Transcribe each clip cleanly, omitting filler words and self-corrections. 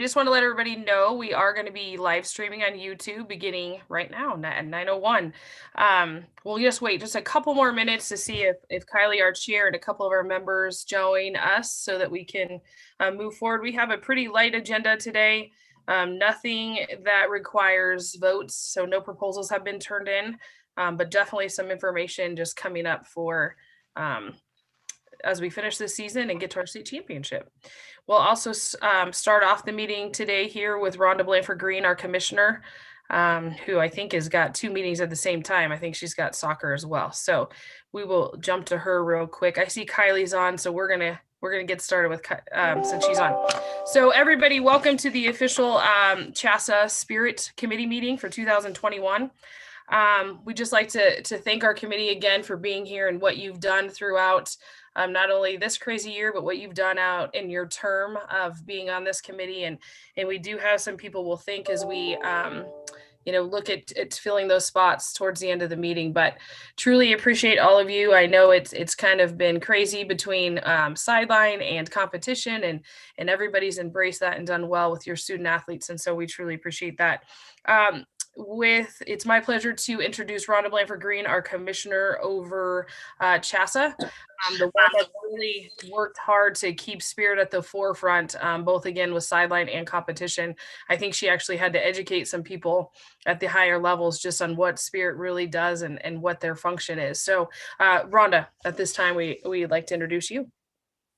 I just want to let everybody know we are going to be live streaming on YouTube beginning right now at 9:01. We'll just wait just a couple more minutes to see if Kylie, our chair, and a couple of our members join us so that we can move forward. We have a pretty light agenda today. Nothing that requires votes, so no proposals have been turned in, but definitely some information just coming up for as we finish this season and get to our state championship. We'll also start off the meeting today here with Rhonda Blanford Green, our commissioner, who I think has got two meetings at the same time. I think she's got soccer as well. So we will jump to her real quick. I see Kylie's on, so we're gonna get started with since she's on. So everybody, welcome to the official CHSAA Spirit Committee meeting for 2021. We'd just like to thank our committee again for being here and what you've done throughout not only this crazy year, but what you've done out in your term of being on this committee. And we do have some people we'll think as we look at filling those spots towards the end of the meeting, but truly appreciate all of you. I know it's kind of been crazy between sideline and competition, and everybody's embraced that and done well with your student athletes. And so we truly appreciate that. It's my pleasure to introduce Rhonda Blanford Green, our commissioner over CHSAA, the one that really worked hard to keep Spirit at the forefront, both again with sideline and competition. I think she actually had to educate some people at the higher levels just on what Spirit really does and what their function is. So Rhonda, at this time, we'd like to introduce you.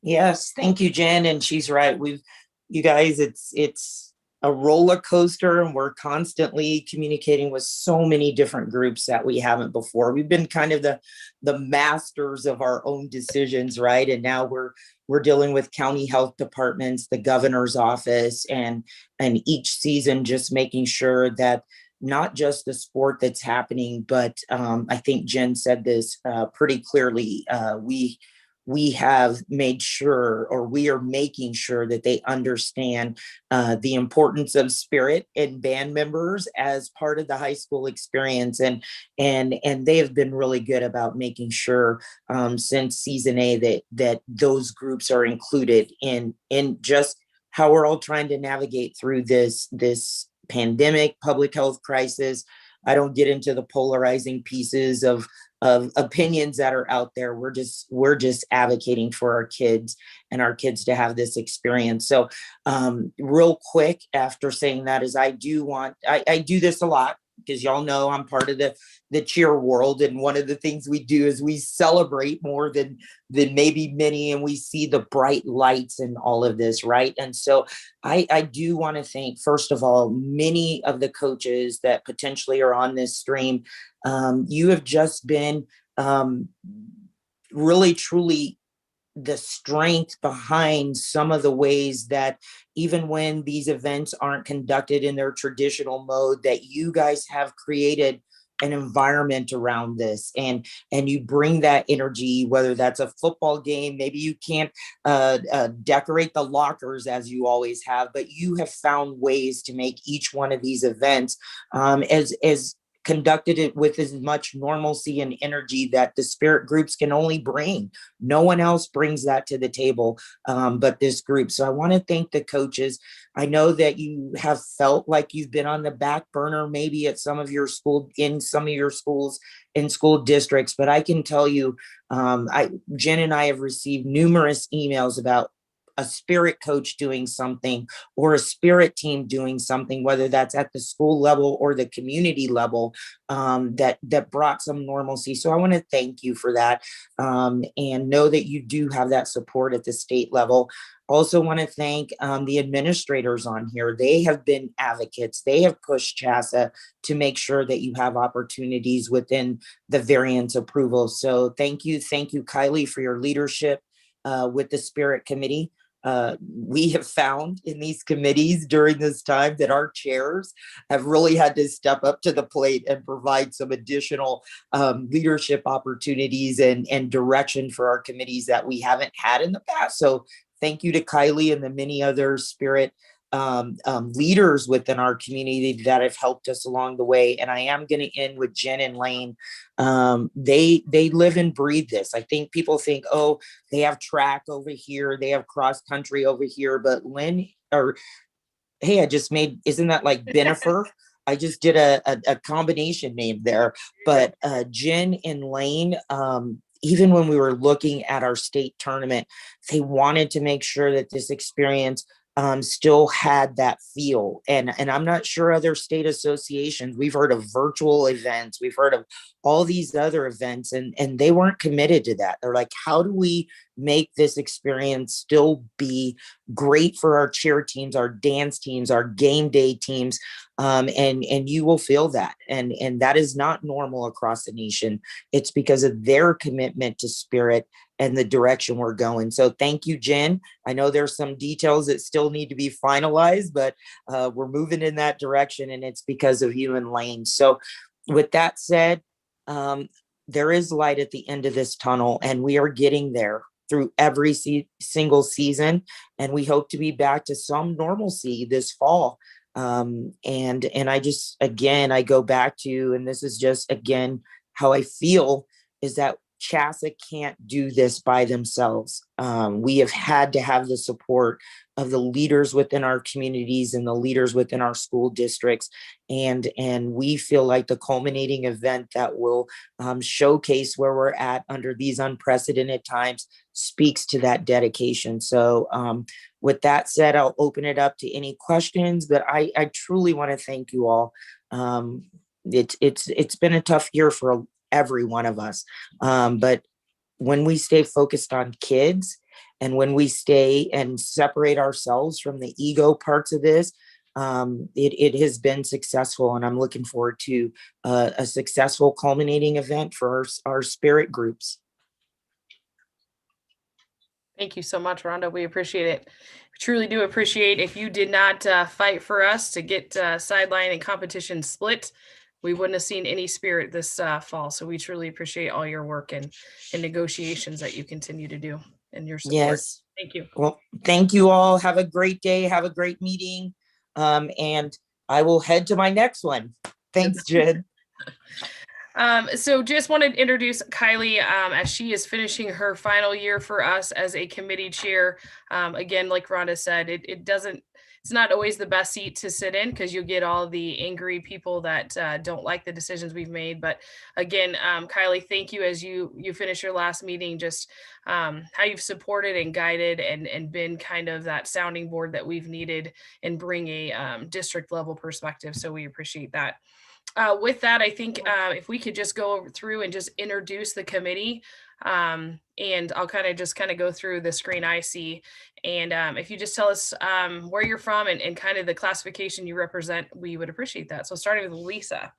Yes, thank you, Jen. And she's right. You guys, it's a roller coaster, and we're constantly communicating with so many different groups that we haven't before. We've been kind of the masters of our own decisions, right? And now we're dealing with county health departments, the governor's office, and each season just making sure that not just the sport that's happening, but I think Jen said this pretty clearly. We have made sure, or we are making sure, that they understand the importance of Spirit and band members as part of the high school experience, and they have been really good about making sure since season A that those groups are included in just how we're all trying to navigate through this pandemic, public health crisis. I don't get into the polarizing pieces of opinions that are out there. We're just advocating for our kids and our kids to have this experience. So real quick, after saying that, is I do this a lot, because y'all know I'm part of the cheer world, and one of the things we do is we celebrate more than maybe many, and we see the bright lights and all of this, right? And so I do want to thank, first of all, many of the coaches that potentially are on this stream. You have just been really, truly the strength behind some of the ways that even when these events aren't conducted in their traditional mode, that you guys have created an environment around this, and you bring that energy, whether that's a football game. Maybe you can't decorate the lockers as you always have, but you have found ways to make each one of these events as conducted it with as much normalcy and energy that the Spirit groups can only bring. No one else brings that to the table but this group. So I want to thank the coaches. I know that you have felt like you've been on the back burner, maybe at some of your schools, in school districts, but I can tell you, Jen and I have received numerous emails about a Spirit coach doing something, or a Spirit team doing something, whether that's at the school level or the community level, that brought some normalcy. So I want to thank you for that, and know that you do have that support at the state level. Also want to thank the administrators on here. They have been advocates. They have pushed CHSAA to make sure that you have opportunities within the variance approval. So thank you, Kylie, for your leadership with the Spirit Committee. We have found in these committees during this time that our chairs have really had to step up to the plate and provide some additional leadership opportunities and direction for our committees that we haven't had in the past. So thank you to Kylie and the many other Spirit leaders within our community that have helped us along the way. And I am going to end with Jen and Lane. They live and breathe this. I think people think, oh, they have track over here, they have cross country over here, but hey, I just made, isn't that like Benifer? I just did a combination name there. But Jen and Lane, even when we were looking at our state tournament, they wanted to make sure that this experience still had that feel. And I'm not sure other state associations, we've heard of virtual events, we've heard of all these other events, and they weren't committed to that. They're like, how do we make this experience still be great for our cheer teams, our dance teams, our game day teams? And you will feel that. And that is not normal across the nation. It's because of their commitment to spirit and the direction we're going. So thank you, Jen. I know there's some details that still need to be finalized, but we're moving in that direction, and it's because of you and Lane. So with that said, there is light at the end of this tunnel, and we are getting there through every single season, and we hope to be back to some normalcy this fall. And I just, again, I go back to, and this is just, again, how I feel is that CHSAA can't do this by themselves. We have had to have the support of the leaders within our communities and the leaders within our school districts. And we feel like the culminating event that will showcase where we're at under these unprecedented times speaks to that dedication. So with that said, I'll open it up to any questions, but I truly want to thank you all. It's been a tough year for every one of us. But when we stay focused on kids, and when we stay and separate ourselves from the ego parts of this, it has been successful. And I'm looking forward to a successful culminating event for our spirit groups. Thank you so much, Rhonda. We appreciate it. We truly do appreciate. If you did not fight for us to get sideline and competition split, we wouldn't have seen any spirit this fall. So we truly appreciate all your work and negotiations that you continue to do and your support. Yes. Thank you. Well, thank you all. Have a great day. Have a great meeting. And I will head to my next one. Thanks, Jen. So just wanted to introduce Kylie as she is finishing her final year for us as a committee chair. Again, like Rhonda said, it's not always the best seat to sit in because you get all the angry people that don't like the decisions we've made. But again, Kylie, thank you as you finish your last meeting, just how you've supported and guided and been kind of that sounding board that we've needed and bring a district level perspective. So we appreciate that. With that, I think if we could just go through and just introduce the committee, and I'll kind of go through the screen I see. And if you just tell us where you're from and kind of the classification you represent, we would appreciate that. So starting with Lisa.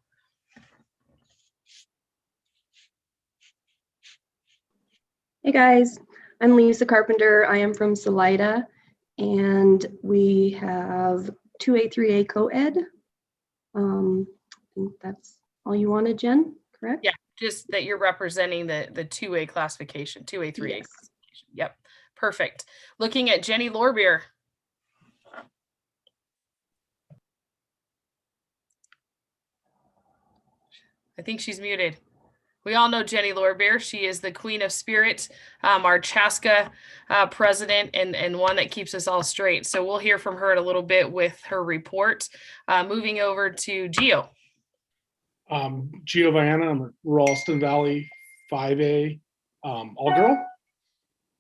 Hey guys, I'm Lisa Carpenter. I am from Salida, and we have 2A, 3A co-ed. I think that's all you wanted, Jen, correct? Yeah, just that you're representing the 2A classification, 2A, 3A Yes. classification. Yep, perfect. Looking at Jenny Lorbeer. I think she's muted. We all know Jenny Lorbeer. She is the Queen of Spirit, our CHSAA president, and one that keeps us all straight. So we'll hear from her in a little bit with her report. Moving over to Gio. Gio Viana, I'm a Ralston Valley 5A all-girl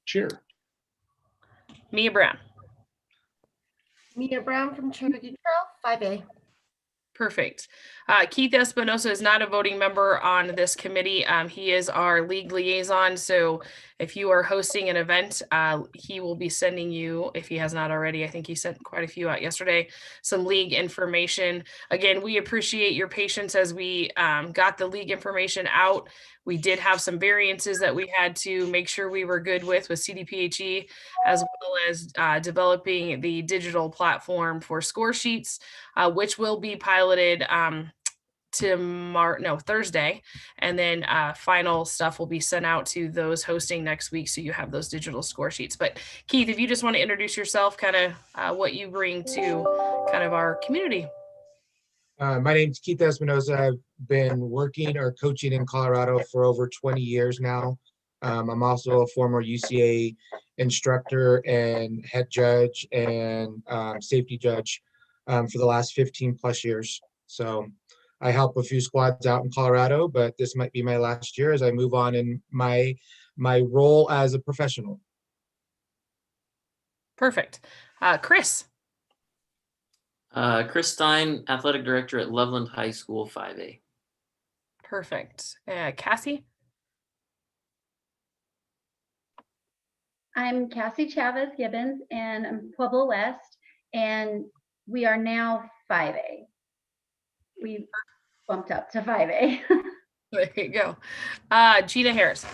cheer. Mia Brown. Mia Brown from Cherokee Trail, 5A. Perfect. Keith Espinosa is not a voting member on this committee. He is our league liaison. So if you are hosting an event, he will be sending you, if he has not already, I think he sent quite a few out yesterday, some league information. Again, we appreciate your patience as we got the league information out. We did have some variances that we had to make sure we were good with CDPHE, as well as developing the digital platform for score sheets, which will be piloted Thursday. And then final stuff will be sent out to those hosting next week. So you have those digital score sheets. But Keith, if you just want to introduce yourself, kind of what you bring to kind of our community. My name's Keith Espinosa. I've been working or coaching in Colorado for over 20 years now. I'm also a former UCA instructor and head judge and safety judge. for the last 15 plus years. So I help a few squads out in Colorado, but this might be my last year as I move on in my role as a professional. Perfect. Chris. Chris Stein, Athletic Director at Loveland High School 5A. Perfect. Cassie. I'm Cassie Chavez Gibbons, and I'm Pueblo West, and we are now 5A. We bumped up to 5A. There you go. Gina Harris.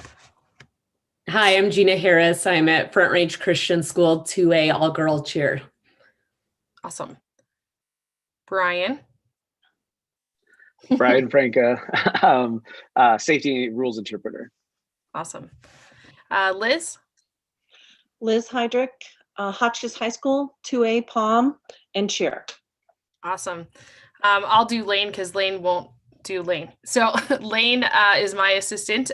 Hi, I'm Gina Harris. I'm at Front Range Christian School 2A all-girl cheer. Awesome. Brian. Brian Franca, safety rules interpreter. Awesome. Liz. Liz Heydrich, Hotchkiss High School, 2A Palm, and cheer. Awesome. I'll do Lane because Lane won't do Lane. So Lane is my assistant.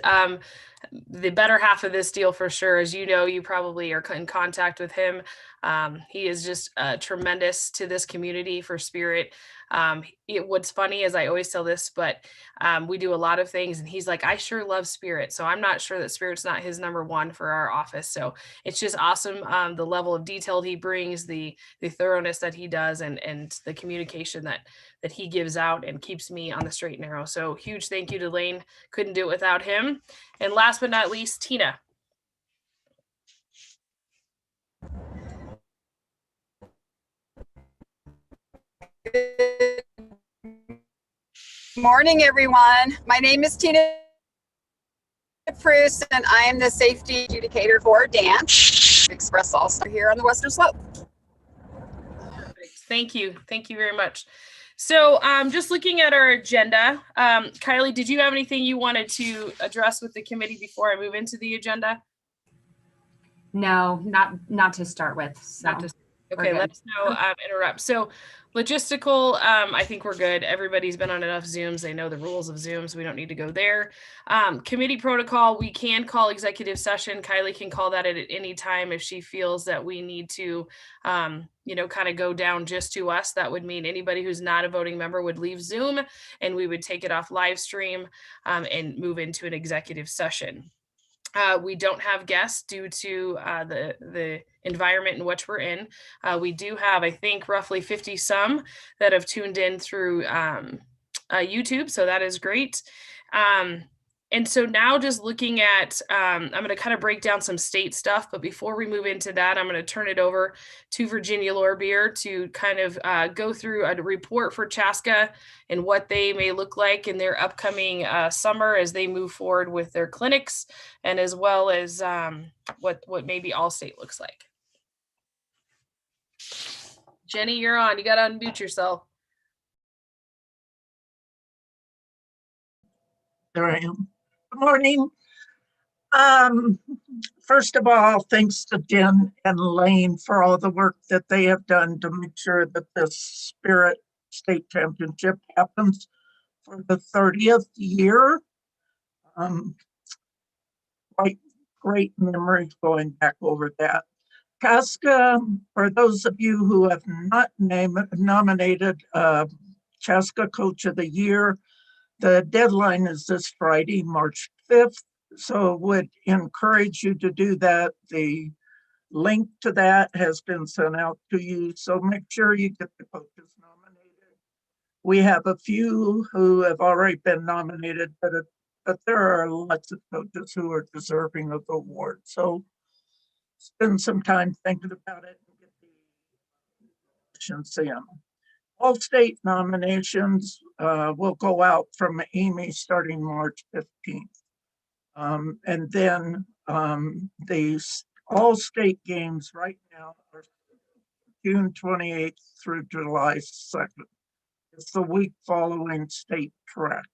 The better half of this deal for sure. As you know, you probably are in contact with him. He is just tremendous to this community for Spirit. What's funny is I always tell this, but we do a lot of things and he's like, I sure love Spirit. So I'm not sure that Spirit's not his number one for our office. So it's just awesome. The level of detail he brings, the thoroughness that he does, and the communication that he gives out and keeps me on the straight and narrow. So huge thank you to Lane. Couldn't do it without him. And last but not least, Tina. Good morning, everyone. My name is Tina Fruce, and I am the safety adjudicator for dance Express All-Star here on the Western Slope. Thank you. Thank you very much. So just looking at our agenda, Kylie, did you have anything you wanted to address with the committee before I move into the agenda? No, not to start with. So. Okay, let us know, interrupt. So logistical, I think we're good. Everybody's been on enough Zooms. They know the rules of Zoom, so we don't need to go there. Committee protocol, we can call executive session. Kylie can call that at any time if she feels that we need to, kind of go down just to us. That would mean anybody who's not a voting member would leave Zoom and we would take it off live stream and move into an executive session. We don't have guests due to the environment in which we're in. We do have, I think, roughly 50 some that have tuned in through YouTube, so that is great. And so now just looking at, I'm going to kind of break down some state stuff, but before we move into that, I'm going to turn it over to Virginia Lorbeer to kind of go through a report for CHSAA and what they may look like in their upcoming summer as they move forward with their clinics, and as well as what maybe All-State looks like. Jenny, you're on. You got to unmute yourself. There I am. Good morning. First of all, thanks to Jen and Lane for all the work that they have done to make sure that this Spirit State Championship happens for the 30th year. Quite great memories going back over that. CHSAA, for those of you who have not nominated CHSAA Coach of the Year, the deadline is this Friday, March 5th, so would encourage you to do that. The link to that has been sent out to you, so make sure you get the coaches nominated. We have a few who have already been nominated, but there are lots of coaches who are deserving of the award. So spend some time thinking about it and get the nominations in. All state nominations will go out from Amy starting March 15th. And then the all state games right now are June 28th through July 2nd. It's the week following state track.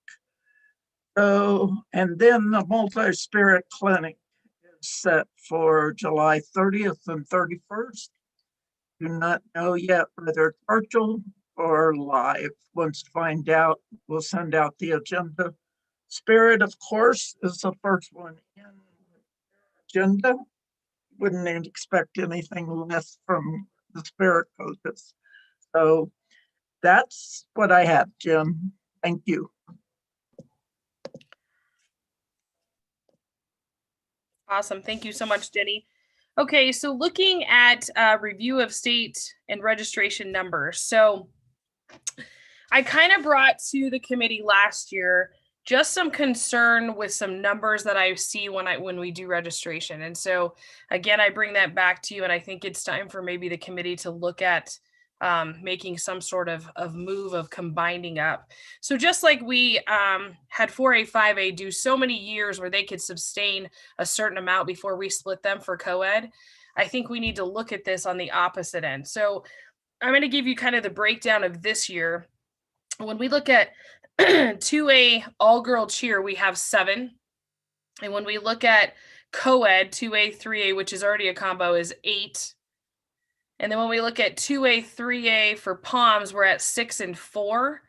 So, and then the multi-spirit clinic is set for July 30th and 31st. Do not know yet whether it's virtual or live. Once to find out, we'll send out the agenda. Spirit, of course, is the first one in the agenda. Wouldn't expect anything less from the Spirit coaches. So That's what I have, Jim. Thank you. Awesome. Thank you so much, Jenny. Okay, so looking at review of state and registration numbers. So I kind of brought to the committee last year just some concern with some numbers that I see when we do registration. And so again, I bring that back to you, and I think it's time for maybe the committee to look at making some sort of move of combining up. So just like we had 4A, 5A do so many years where they could sustain a certain amount before we split them for co-ed, I think we need to look at this on the opposite end. So I'm going to give you kind of the breakdown of this year. When we look at 2A all-girl cheer, we have 7. And when we look at co-ed, 2A, 3A, which is already a combo, is 8. And then when we look at 2A, 3A for POMs, we're at 6 and 4.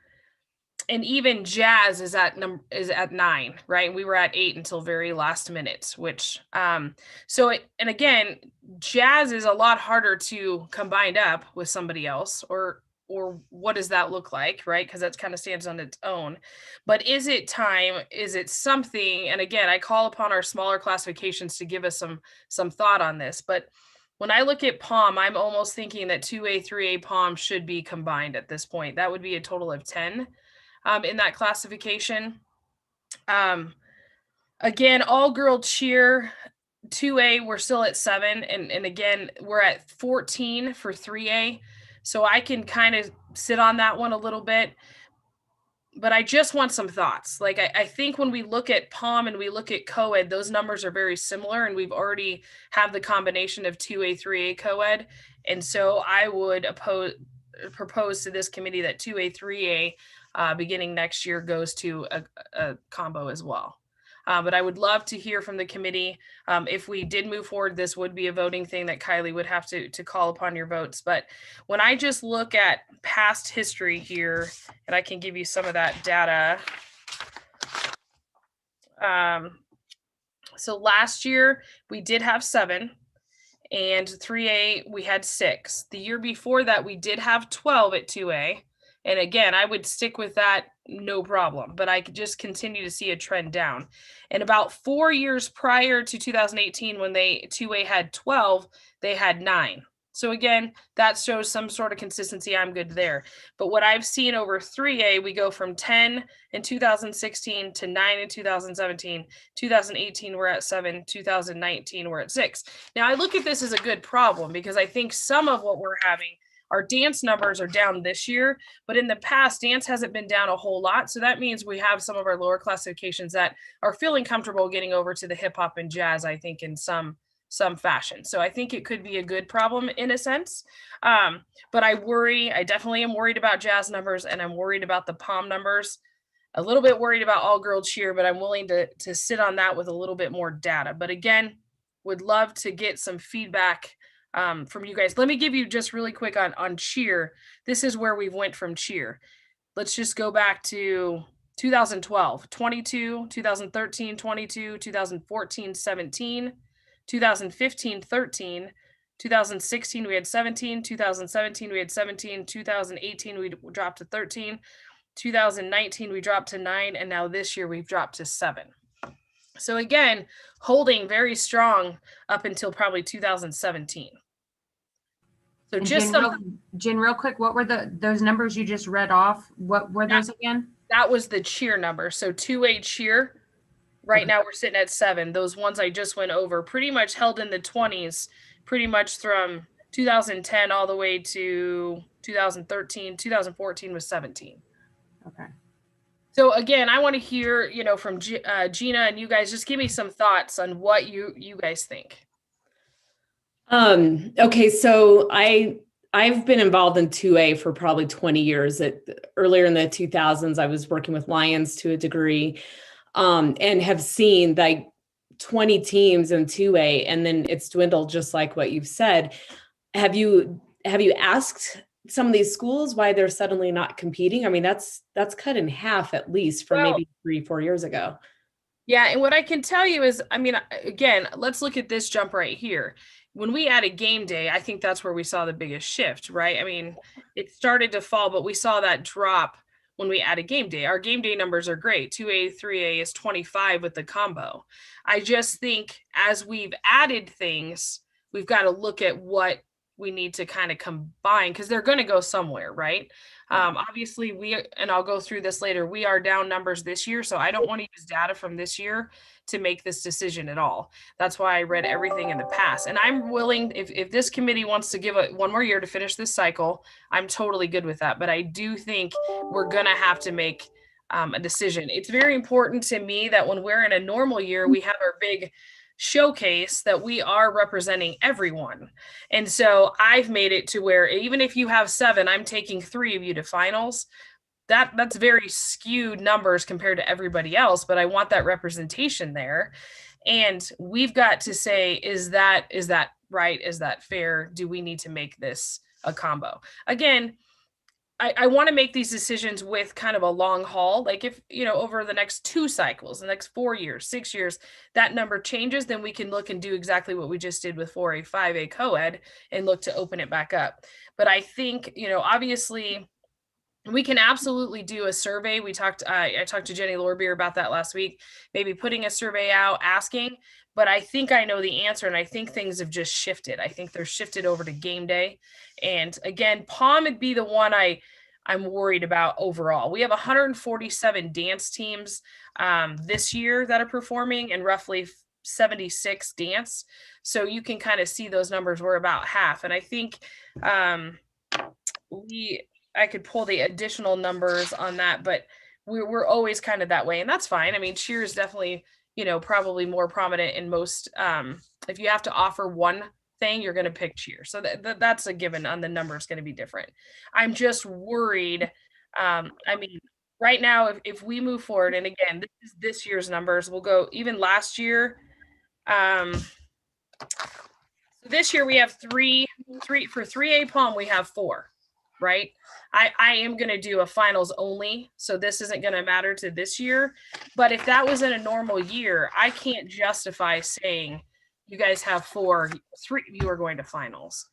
And even jazz is at 9, right? We were at 8 until very last minute, which and again, jazz is a lot harder to combine up with somebody else, or what does that look like, right? Because that kind of stands on its own. But is it time? Is it something? And again, I call upon our smaller classifications to give us some thought on this. But when I look at POM, I'm almost thinking that 2A, 3A POM should be combined at this point. That would be a total of 10 in that classification. Again, all-girl cheer, 2A, we're still at 7. And again, we're at 14 for 3A. So I can kind of sit on that one a little bit, but I just want some thoughts. Like, I think when we look at POM and we look at co-ed, those numbers are very similar, and we've already have the combination of 2A, 3A co-ed. And so I would propose to this committee that 2A, 3A beginning next year goes to a combo as well. But I would love to hear from the committee. If we did move forward, this would be a voting thing that Kylie would have to call upon your votes. But when I just look at past history here, and I can give you some of that data. So last year we did have 7, and 3A we had 6. The year before that we did have 12 at 2A. And again, I would stick with that, no problem, but I could just continue to see a trend down. And about 4 years prior to 2018, when 2A had 12, they had 9. So again, that shows some sort of consistency. I'm good there. But what I've seen over 3A, we go from 10 in 2016 to 9 in 2017. 2018, we're at 7. 2019, we're at 6. Now, I look at this as a good problem, because I think some of what we're having, our dance numbers are down this year, but in the past, dance hasn't been down a whole lot. So that means we have some of our lower classifications that are feeling comfortable getting over to the hip hop and jazz, I think, in some fashion. So I think it could be a good problem in a sense. But I definitely am worried about jazz numbers, and I'm worried about the POM numbers. A little bit worried about all-girl cheer, but I'm willing to sit on that with a little bit more data. But again, would love to get some feedback from you guys. Let me give you just really quick on cheer. This is where we went from cheer. Let's just go back to 2012, 22, 2013, 22, 2014, 17, 2015, 13, 2016, we had 17, 2017, we had 17, 2018, we dropped to 13, 2019, we dropped to 9, and now this year we've dropped to 7. So again, holding very strong up until probably 2017. So And just Jen, real quick, what were those numbers you just read off? What were those again? That was the cheer number. So 2A cheer, right now we're sitting at 7. Those ones I just went over pretty much held in the 20s, pretty much from 2010 all the way to 2013. 2014 was 17. Okay. So again, I want to hear, from Gina and you guys. Just give me some thoughts on what you guys think. Okay, so I've been involved in 2A for probably 20 years. Earlier in the 2000s, I was working with Lions to a degree, and have seen like 20 teams in 2A, and then it's dwindled just like what you've said. Have you asked some of these schools why they're suddenly not competing? I mean, that's cut in half at least from maybe 3-4 years ago. Yeah, and what I can tell you is, again, let's look at this jump right here. when we added game day, I think that's where we saw the biggest shift, right? I mean, it started to fall, but we saw that drop when we added game day. Our game day numbers are great. 2A, 3A is 25 with the combo. I just think as we've added things, we've got to look at what we need to kind of combine because they're going to go somewhere, right? Obviously, and I'll go through this later, we are down numbers this year, so I don't want to use data from this year to make this decision at all. That's why I read everything in the past. And I'm willing, if this committee wants to give it one more year to finish this cycle, I'm totally good with that. But I do think we're going to have to make a decision. It's very important to me that when we're in a normal year, we have our big showcase that we are representing everyone. And so I've made it to where even if you have 7, I'm taking 3 of you to finals. That's very skewed numbers compared to everybody else, but I want that representation there. And we've got to say, is that right? Is that fair? Do we need to make this a combo? Again, I want to make these decisions with kind of a long haul. Like if, over the next 2 cycles, the next 4 years, 6 years, that number changes, then we can look and do exactly what we just did with 4A, 5A co-ed and look to open it back up. But I think, obviously we can absolutely do a survey. I talked to Jenny Lorbeer about that last week, maybe putting a survey out, asking, but I think I know the answer. And I think things have just shifted. I think they're shifted over to game day. And again, Palm would be the one I'm worried about overall. We have 147 dance teams this year that are performing and roughly 76 dance. So you can kind of see those numbers. We're about half. And I think I could pull the additional numbers on that, but we're always kind of that way. And that's fine. I mean, cheer is definitely, probably more prominent in most, if you have to offer one thing, you're going to pick cheer. So that's a given on the numbers going to be different. I'm just worried. I mean, right now, if we move forward, and again, this is this year's numbers, we'll go even last year. This year we have three for 3A Palm, we have 4, right? I am going to do a finals only. So this isn't going to matter to this year. But if that was in a normal year, I can't justify saying you guys have 4, 3 of you are going to finals.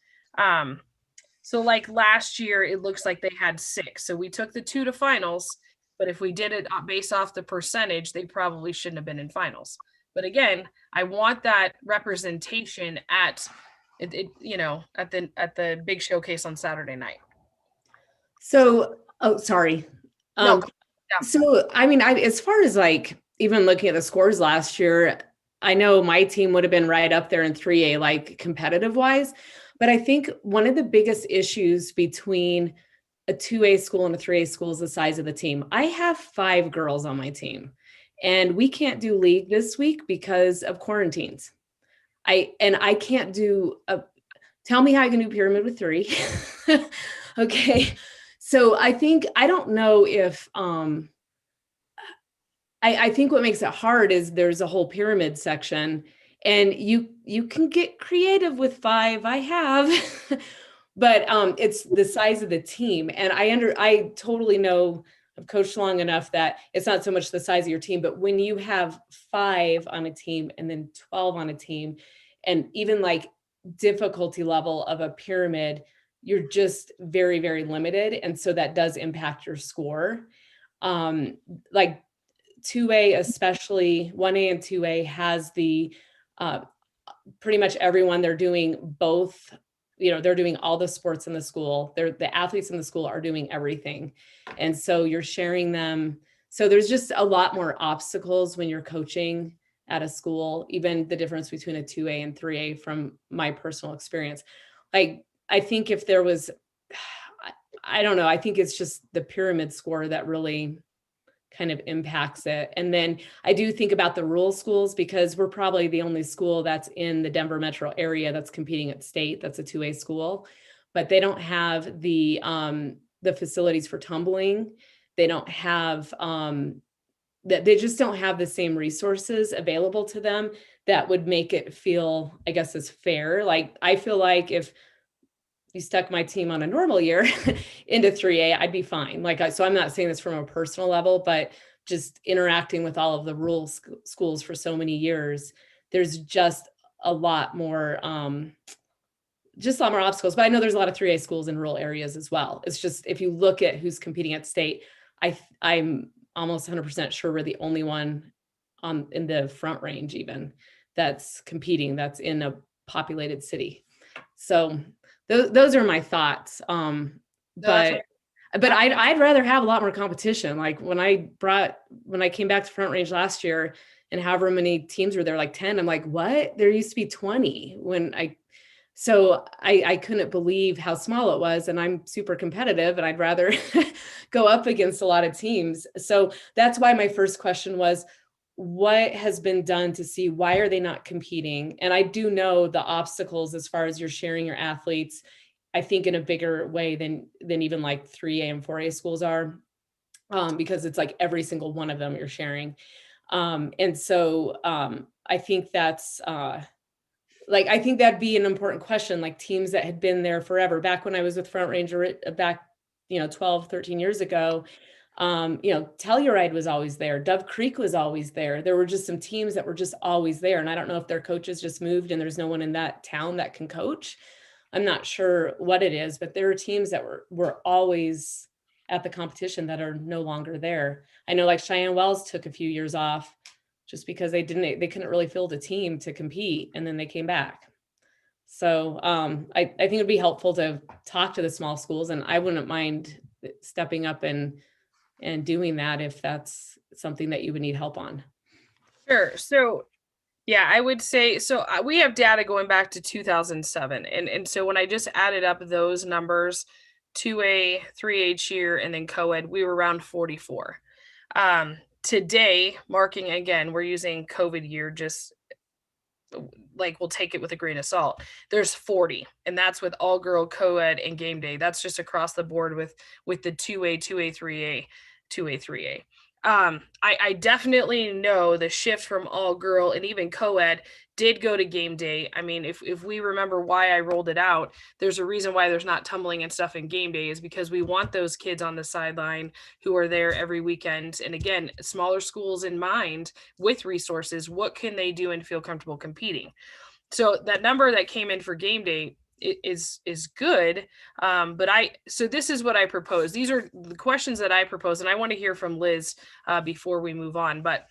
So like last year, it looks like they had 6. So we took the 2 to finals. But if we did it based off the percentage, they probably shouldn't have been in finals. But again, I want that representation at the big showcase on Saturday night. So, sorry. No, yeah. So, I mean, as far as like even looking at the scores last year, I know my team would have been right up there in 3A, like competitive wise. But I think one of the biggest issues between a 2A school and a 3A school is the size of the team. I have 5 girls on my team, and we can't do league this week because of quarantines. I can't do tell me how I can do pyramid with 3. Okay. So I don't know if, I think what makes it hard is there's a whole pyramid section and you can get creative with 5. I have, but it's the size of the team. And I totally know, I've coached long enough that it's not so much the size of your team, but when you have 5 on a team and then 12 on a team, and even like difficulty level of a pyramid, you're just very, very limited. And so that does impact your score. Like 2A, especially 1A and 2A has the pretty much everyone, they're doing both, they're doing all the sports in the school. The athletes in the school are doing everything. And so you're sharing them. So there's just a lot more obstacles when you're coaching at a school, even the difference between a 2A and 3A from my personal experience. Like, I think if there was, I don't know, I think it's just the pyramid score that really kind of impacts it. And then I do think about the rural schools because we're probably the only school that's in the Denver metro area that's competing at state. That's a 2A school, but they don't have the facilities for tumbling. They don't have, they just don't have the same resources available to them that would make it feel, I guess, as fair. Like, I feel like if you stuck my team on a normal year into 3A, I'd be fine. So I'm not saying this from a personal level, but just interacting with all of the rural schools for so many years, there's just a lot more, just a lot more obstacles. But I know there's a lot of 3A schools in rural areas as well. It's just, if you look at who's competing at state, I'm almost 100% sure we're the only one in the Front Range even that's competing, that's in a populated city. So those are my thoughts. But I'd rather have a lot more competition. Like when I came back to Front Range last year and however many teams were there, like 10, I'm like, what? There used to be 20 so I couldn't believe how small it was, and I'm super competitive and I'd rather go up against a lot of teams. So that's why my first question was, what has been done to see why are they not competing? And I do know the obstacles as far as you're sharing your athletes, I think in a bigger way than even like 3A and 4A schools are, because it's like every single one of them you're sharing. And so I think that's I think that'd be an important question, like teams that had been there forever. Back when I was with Front Ranger back, 12, 13 years ago, Telluride was always there. Dove Creek was always there. There were just some teams that were just always there. And I don't know if their coaches just moved and there's no one in that town that can coach. I'm not sure what it is, but there are teams that were always at the competition that are no longer there. I know like Cheyenne Wells took a few years off just because they couldn't really field a team to compete, and then they came back. So I think it'd be helpful to talk to the small schools, and I wouldn't mind stepping up and doing that if that's something that you would need help on. Sure. So yeah, I would say, so we have data going back to 2007. And so when I just added up those numbers, 2A, 3A cheer, and then co-ed, we were around 44. Today, marking again, we're using COVID year, just like we'll take it with a grain of salt. There's 40, and that's with all girl co-ed and game day. That's just across the board with the 2A, 2A, 3A, 2A, 3A. I definitely know the shift from all girl and even co-ed did go to game day. I mean, if we remember why I rolled it out, there's a reason why there's not tumbling and stuff in game day, is because we want those kids on the sideline who are there every weekend. And again, smaller schools in mind with resources, what can they do and feel comfortable competing? So that number that came in for game day is good. So this is what I propose. These are the questions that I propose, and I want to hear from Liz before we move on. But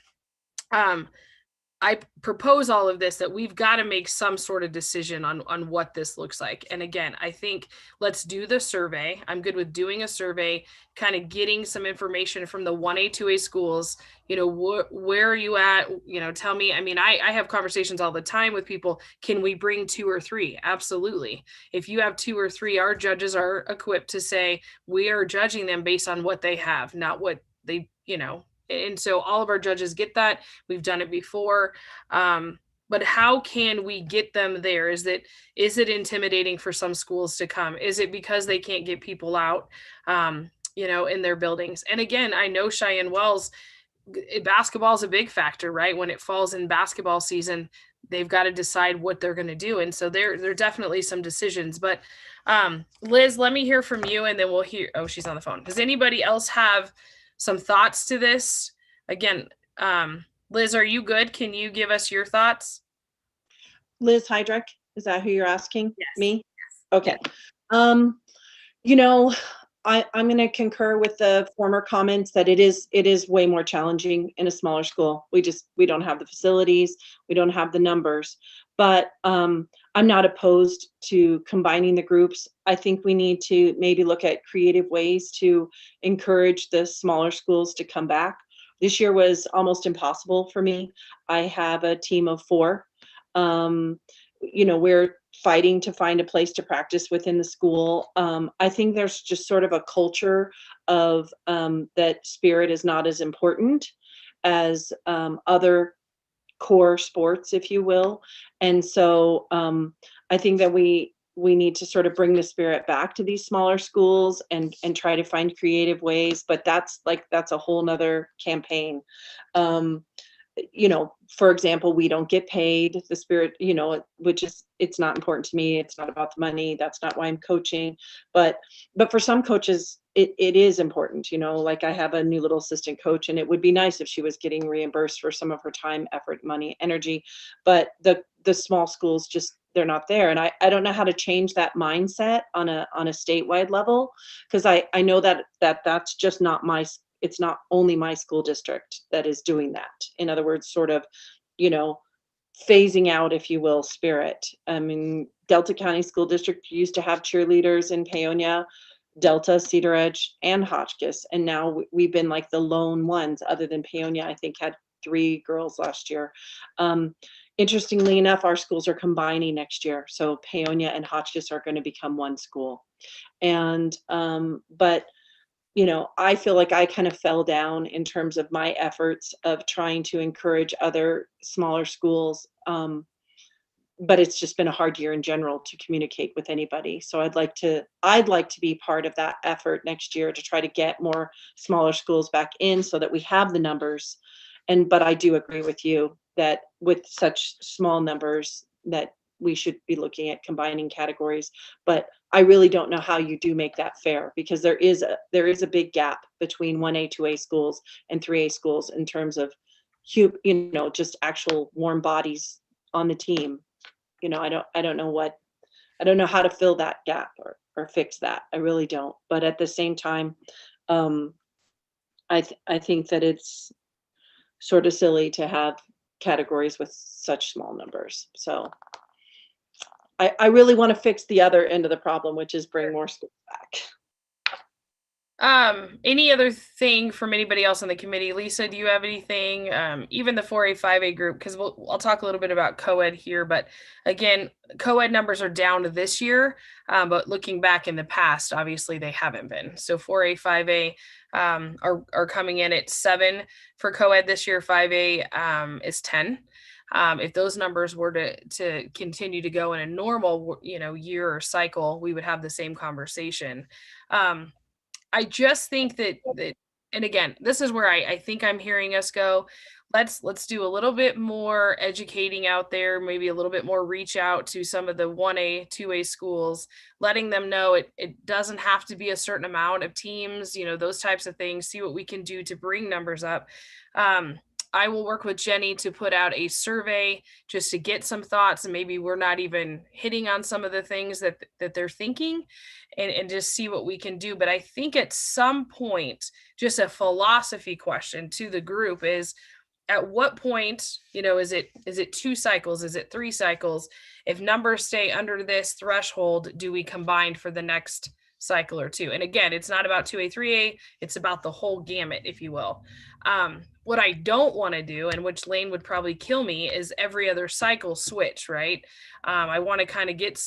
I propose all of this, that we've got to make some sort of decision on what this looks like. And again, I think let's do the survey. I'm good with doing a survey, kind of getting some information from the 1A, 2A schools, where are you at? Tell me. I mean, I have conversations all the time with people. Can we bring 2 or 3? Absolutely. If you have 2 or 3, our judges are equipped to say, we are judging them based on what they have, not what they, and so all of our judges get that. We've done it before. But how can we get them there? Is it intimidating for some schools to come? Is it because they can't get people out, in their buildings? And again, I know Cheyenne Wells, basketball is a big factor, right? When it falls in basketball season, they've got to decide what they're going to do. And so there are definitely some decisions. But Liz, let me hear from you, and then we'll hear. Oh, she's on the phone. Does anybody else have some thoughts to this? Again, Liz, are you good? Can you give us your thoughts? Liz Heydrich, is that who you're asking? Yes. Me? Okay. I'm going to concur with the former comments that it is way more challenging in a smaller school. We don't have the facilities, we don't have the numbers, but I'm not opposed to combining the groups. I think we need to maybe look at creative ways to encourage the smaller schools to come back. This year was almost impossible for me. I have a team of 4. We're fighting to find a place to practice within the school. I think there's just sort of a culture of that spirit is not as important as other core sports, if you will. And so I think that we need to sort of bring the spirit back to these smaller schools and try to find creative ways, but that's a whole nother campaign. For example, we don't get paid. The spirit, which is, it's not important to me. It's not about the money. That's not why I'm coaching. But for some coaches, it is important. Like I have a new little assistant coach, and it would be nice if she was getting reimbursed for some of her time, effort, money, energy. But the the small schools just, they're not there. And I don't know how to change that mindset on a statewide level, because I know that's just not it's not only my school district that is doing that. In other words, sort of, phasing out, if you will, Spirit. I mean, Delta County School District used to have cheerleaders in Paonia, Delta, Cedar Edge, and Hotchkiss, and now we've been like the lone ones, other than Paonia, I think had 3 girls last year. Interestingly enough, our schools are combining next year, so Paonia and Hotchkiss are going to become one school. And but I feel like I kind of fell down in terms of my efforts of trying to encourage other smaller schools. But it's just been a hard year in general to communicate with anybody. So I'd like to be part of that effort next year to try to get more smaller schools back in so that we have the numbers. But I do agree with you that with such small numbers that we should be looking at combining categories. But I really don't know how you do make that fair, because there is a big gap between 1A, 2A schools and 3A schools in terms of just actual warm bodies on the team. I don't know how to fill that gap or fix that. I really don't. But at the same time, I think that it's sort of silly to have categories with such small numbers. So I really want to fix the other end of the problem, which is bring more schools back. Any other thing from anybody else on the committee? Lisa, do you have anything? Even the 4A, 5A group, because I'll talk a little bit about co-ed here, but again, co-ed numbers are down this year, but looking back in the past, obviously they haven't been. So 4A, 5A are coming in at 7 for co-ed this year. 5A is 10. If those numbers were to continue to go in a normal, year or cycle, we would have the same conversation. I just think that, and again, this is where I think I'm hearing us go. Let's do a little bit more educating out there, maybe a little bit more reach out to some of the 1A, 2A schools, letting them know it doesn't have to be a certain amount of teams, those types of things, see what we can do to bring numbers up. I will work with Jenny to put out a survey just to get some thoughts, and maybe we're not even hitting on some of the things that they're thinking, and just see what we can do. But I think at some point, just a philosophy question to the group is, at what point, is it 2 cycles? Is it 3 cycles? If numbers stay under this threshold, do we combine for the next cycle or 2? And again, it's not about 2A, 3A, it's about the whole gamut, if you will. What I don't want to do, and which Lane would probably kill me, is every other cycle switch, right? I want to kind of get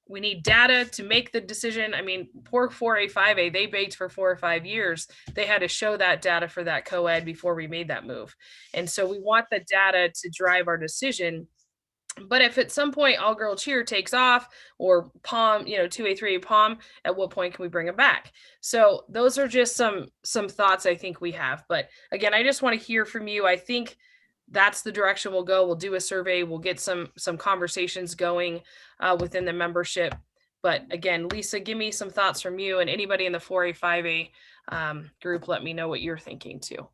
we need data to make the decision. I mean, poor 4A, 5A, they baked for 4 or 5 years. They had to show that data for that co-ed before we made that move. And so we want the data to drive our decision. But if at some point all girl cheer takes off, or POM, 2A, 3A POM, at what point can we bring them back? So those are just some thoughts I think we have. But again, I just want to hear from you. I think that's the direction we'll go. We'll do a survey. We'll get some conversations going within the membership. But again, Lisa, give me some thoughts from you, and anybody in the 4A, 5A group, let me know what you're thinking too.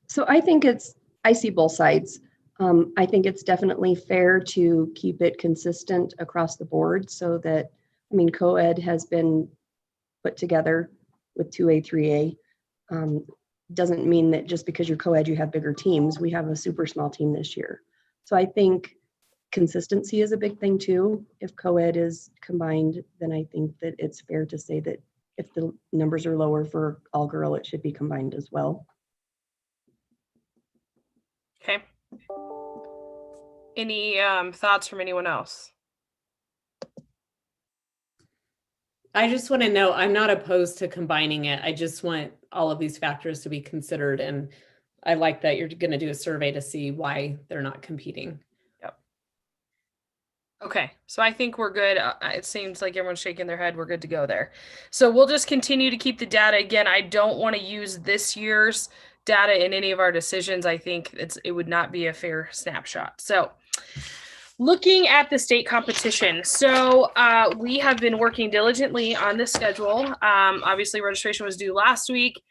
So I see both sides. I think it's definitely fair to keep it consistent across the board, so that, co-ed has been put together with 2A, 3A. Doesn't mean that just because you're co-ed, you have bigger teams. We have a super small team this year. So I think consistency is a big thing too. If co-ed is combined, then I think that it's fair to say that if the numbers are lower for all girl, it should be combined as well. Okay. Any thoughts from anyone else? I just want to know, I'm not opposed to combining it. I just want all of these factors to be considered. And I like that you're going to do a survey to see why they're not competing. Yep. Okay. So I think we're good. It seems like everyone's shaking their head. We're good to go there. So we'll just continue to keep the data. Again, I don't want to use this year's data in any of our decisions. I think it would not be a fair snapshot. So looking at the state competition. So we have been working diligently on the schedule. Obviously registration was due last week.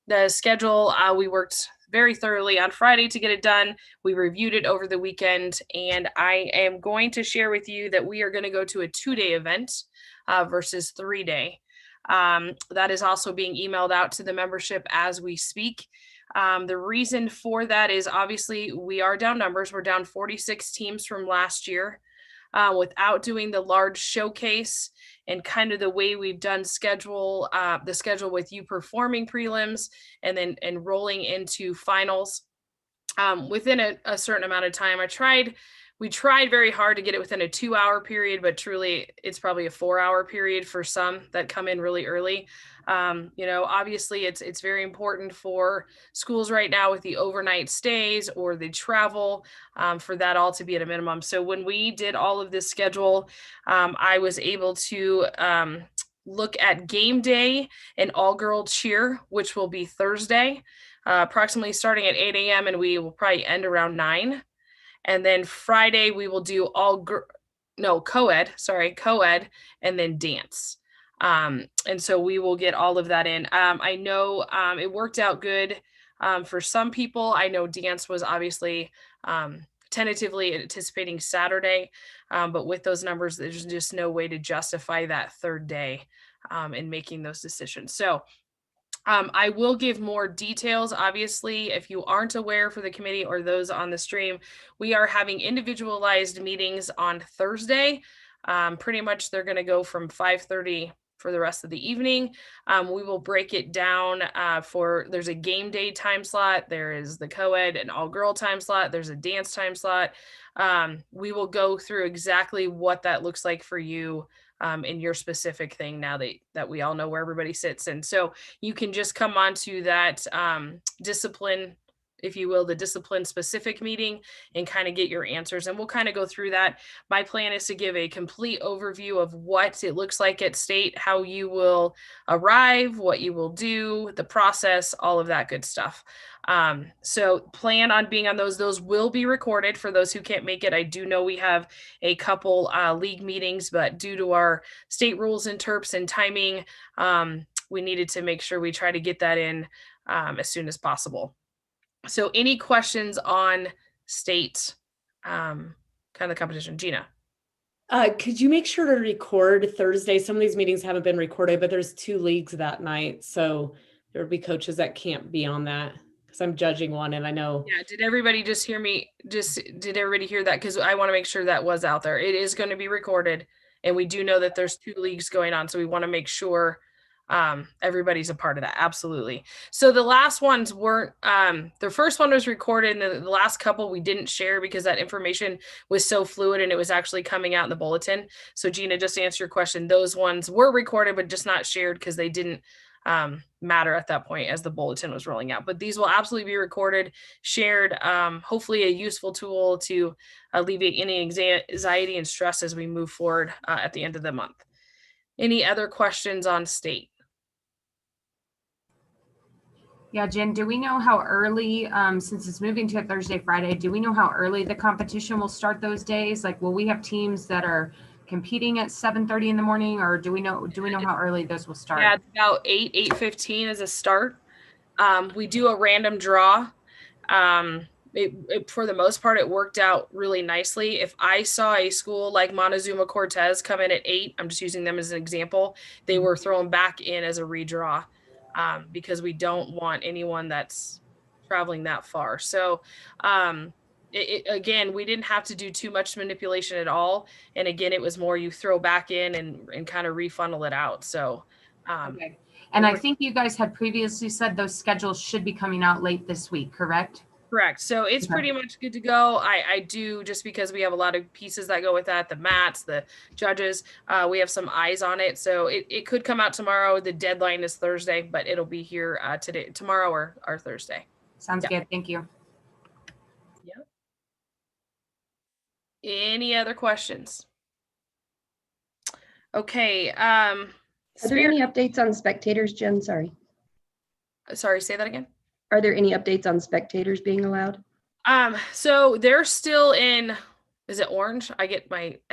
The schedule, we worked very thoroughly on Friday to get it done. We reviewed it over the weekend, and I am going to share with you that we are going to go to a 2-day event versus 3-day. That is also being emailed out to the membership as we speak. The reason for that is obviously we are down numbers. We're down 46 teams from last year. Without doing the large showcase and kind of the way we've done the schedule with you performing prelims and then enrolling into finals within a certain amount of time. We tried very hard to get it within a 2-hour period, but truly it's probably a 4-hour period for some that come in really early. Obviously it's very important for schools right now with the overnight stays or the travel for that all to be at a minimum. So when we did all of this schedule, I was able to look at game day and all-girl cheer, which will be Thursday, approximately starting at 8 a.m. and we will probably end around 9. And then Friday we will do co-ed, and then dance. And so we will get all of that in. I know it worked out good for some people. I know dance was obviously tentatively anticipating Saturday, but with those numbers, there's just no way to justify that 3rd day in making those decisions. So I will give more details. Obviously, if you aren't aware for the committee or those on the stream, we are having individualized meetings on Thursday. Pretty much they're going to go from 5:30 for the rest of the evening. We will break it down there's a game day time slot. There is the co-ed and all-girl time slot. There's a dance time slot. We will go through exactly what that looks like for you in your specific thing now that we all know where everybody sits. And so you can just come onto that discipline, if you will, the discipline specific meeting and kind of get your answers. And we'll kind of go through that. My plan is to give a complete overview of what it looks like at state, how you will arrive, what you will do, the process, all of that good stuff. So plan on being on those. Those will be recorded for those who can't make it. I do know we have a couple league meetings, but due to our state rules and terps and timing, we needed to make sure we try to get that in as soon as possible. So any questions on state kind of competition? Gina. Could you make sure to record Thursday? Some of these meetings haven't been recorded, but there's 2 leagues that night. So there'll be coaches that can't be on that because I'm judging one and I know. Yeah, did everybody just hear me? Did everybody hear that? Because I want to make sure that was out there. It is going to be recorded. And we do know that there's 2 leagues going on. So we want to make sure everybody's a part of that. Absolutely. So the last ones weren't, the first one was recorded and the last couple we didn't share because that information was so fluid and it was actually coming out in the bulletin. So Gina, just to answer your question, those ones were recorded, but just not shared because they didn't matter at that point as the bulletin was rolling out. But these will absolutely be recorded, shared, hopefully a useful tool to alleviate any anxiety and stress as we move forward at the end of the month. Any other questions on state? Yeah, Jen, do we know how early, since it's moving to a Thursday, Friday, do we know how early the competition will start those days? Like, will we have teams that are competing at 7:30 in the morning, or do we know how early those will start? Yeah, it's about 8:15 as a start. We do a random draw. For the most part, it worked out really nicely. If I saw a school like Montezuma Cortez come in at 8, I'm just using them as an example, they were thrown back in as a redraw because we don't want anyone that's traveling that far. So again, we didn't have to do too much manipulation at all. And again, it was more you throw back in and kind of refunnel it out. So okay. And I think you guys had previously said those schedules should be coming out late this week, correct? Correct. So it's pretty much good to go. I do, just because we have a lot of pieces that go with that, the mats, the judges, we have some eyes on it. So it could come out tomorrow. The deadline is Thursday, but it'll be here tomorrow or Thursday. Sounds good. Thank you. Yep. Any other questions? Okay. Are there any updates on spectators, Jen? Sorry, say that again. Are there any updates on spectators being allowed? So they're still in is it orange? I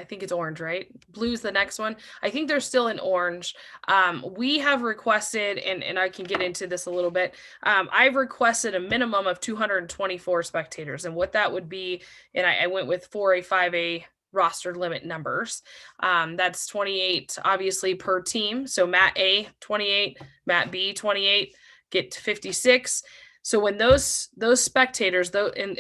think it's orange, right? Blue's the next one. I think they're still in orange. We have requested, and I can get into this a little bit. I've requested a minimum of 224 spectators, and what that would be, and I went with 4A, 5A roster limit numbers. That's 28, obviously, per team. So Mat A, 28, Mat B, 28, get to 56. So when those spectators, though, and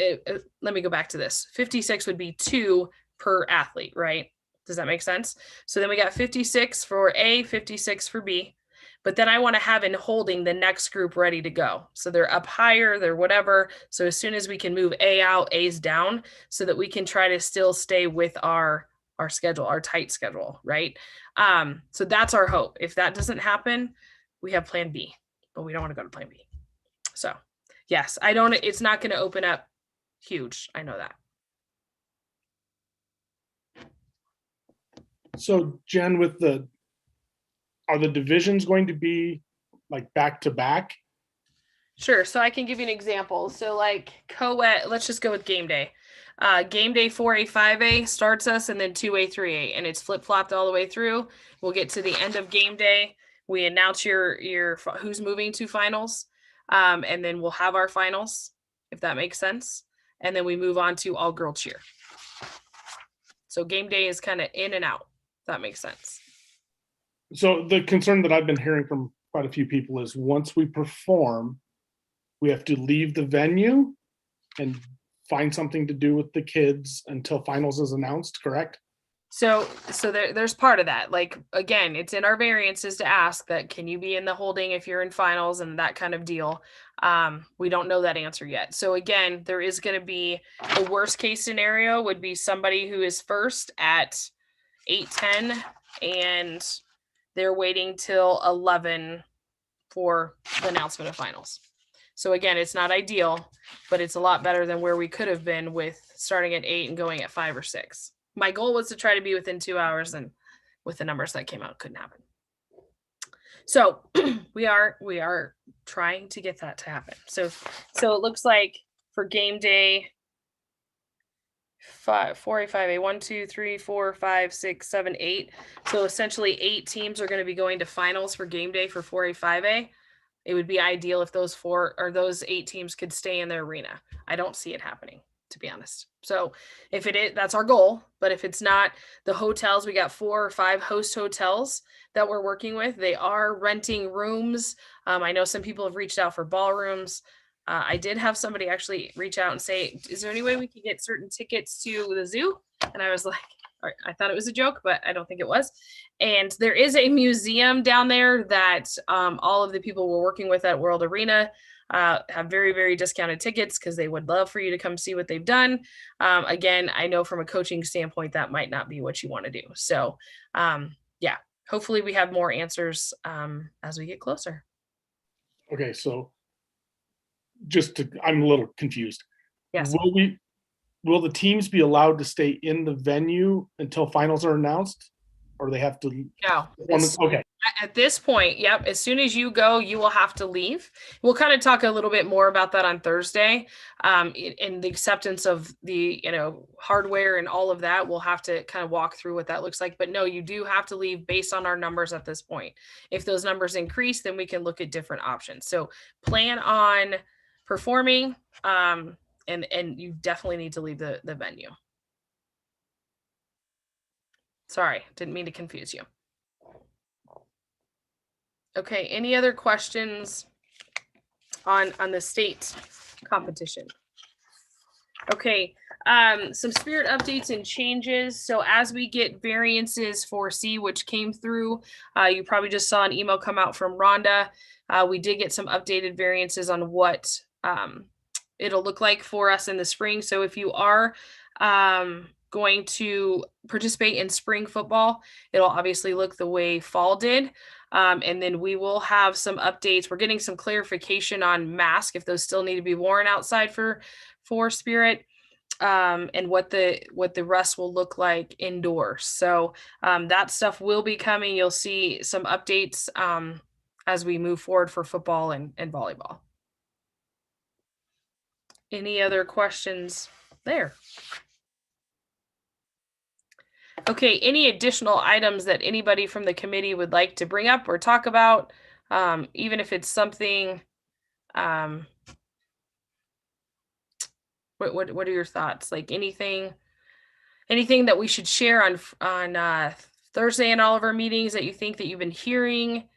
let me go back to this. 56 would be 2 per athlete, right? Does that make sense? So then we got 56 for A, 56 for B. But then I want to have in holding the next group ready to go. So they're up higher, they're whatever. So as soon as we can move A out, A's down, so that we can try to still stay with our schedule, our tight schedule, right? So that's our hope. If that doesn't happen, we have plan B, but we don't want to go to plan B. So yes, it's not going to open up huge. I know that. So Jen, are the divisions going to be like back to back? Sure. So I can give you an example. So like co-ed, let's just go with game day. Game day 4A, 5A starts us, and then 2A, 3A, and it's flip-flopped all the way through. We'll get to the end of game day. We announce your who's moving to finals, and then we'll have our finals, if that makes sense. And then we move on to all-girl cheer. So game day is kind of in and out, if that makes sense. So the concern that I've been hearing from quite a few people is once we perform, we have to leave the venue and find something to do with the kids until finals is announced, correct? So there's part of that. Like, again, it's in our variances to ask that, can you be in the holding if you're in finals and that kind of deal. We don't know that answer yet. So again, there is going to be, the worst case scenario would be somebody who is first at 8:10 and they're waiting till 11 for the announcement of finals. So again, it's not ideal, but it's a lot better than where we could have been with starting at 8 and going at 5 or 6. My goal was to try to be within 2 hours, and with the numbers that came out, couldn't happen. So we are trying to get that to happen. So it looks like for game day 4A, 5A, 1, 2, 3, 4, 5, 6, 7, 8. So essentially 8 teams are going to be going to finals for game day for 4A, 5A. It would be ideal if those 8 teams could stay in their arena. I don't see it happening, to be honest. So if it is, that's our goal. But if it's not, the hotels, we got 4 or 5 host hotels that we're working with. They are renting rooms. I know some people have reached out for ballrooms. I did have somebody actually reach out and say, is there any way we could get certain tickets to the zoo? And I was like, I thought it was a joke, but I don't think it was. And there is a museum down there that all of the people we're working with at World Arena have very, very discounted tickets because they would love for you to come see what they've done. Again, I know from a coaching standpoint, that might not be what you want to do. So yeah, hopefully we have more answers as we get closer. Okay, so I'm a little confused. Yes. Will the teams be allowed to stay in the venue until finals are announced, or they have to? No. Okay. At this point, yep. As soon as you go, you will have to leave. We'll kind of talk a little bit more about that on Thursday, in the acceptance of the hardware and all of that. We'll have to kind of walk through what that looks like. But no, you do have to leave based on our numbers at this point. If those numbers increase, then we can look at different options. So plan on performing. And you definitely need to leave the venue. Sorry, didn't mean to confuse you. Okay, any other questions on the state competition? Okay, some spirit updates and changes. So as we get variances for C, which came through, you probably just saw an email come out from Rhonda. We did get some updated variances on what it'll look like for us in the spring. So if you are going to participate in spring football, it'll obviously look the way fall did. And then we will have some updates. We're getting some clarification on masks, if those still need to be worn outside for spirit, and what the rest will look like indoors. So that stuff will be coming. You'll see some updates as we move forward for football and volleyball. Any other questions there? Okay, any additional items that anybody from the committee would like to bring up or talk about? Even if it's something, what are your thoughts? Like anything that we should share on Thursday in all of our meetings that you think that you've been hearing?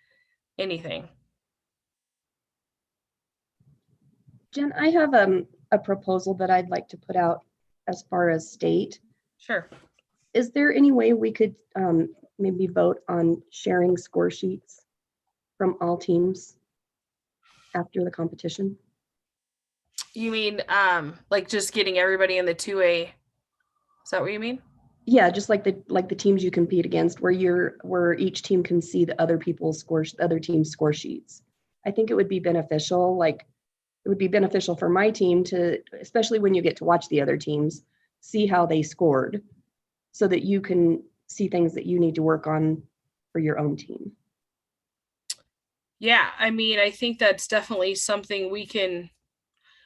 Anything? Jen, I have a proposal that I'd like to put out as far as state. Sure. Is there any way we could maybe vote on sharing score sheets from all teams after the competition? You mean like just getting everybody in the 2A? Is that what you mean? Yeah, just like the teams you compete against, where each team can see the other people's scores, other teams' score sheets. I think it would be beneficial. Like it would be beneficial for my team to, especially when you get to watch the other teams, see how they scored, so that you can see things that you need to work on for your own team. Yeah, I mean, I think that's definitely something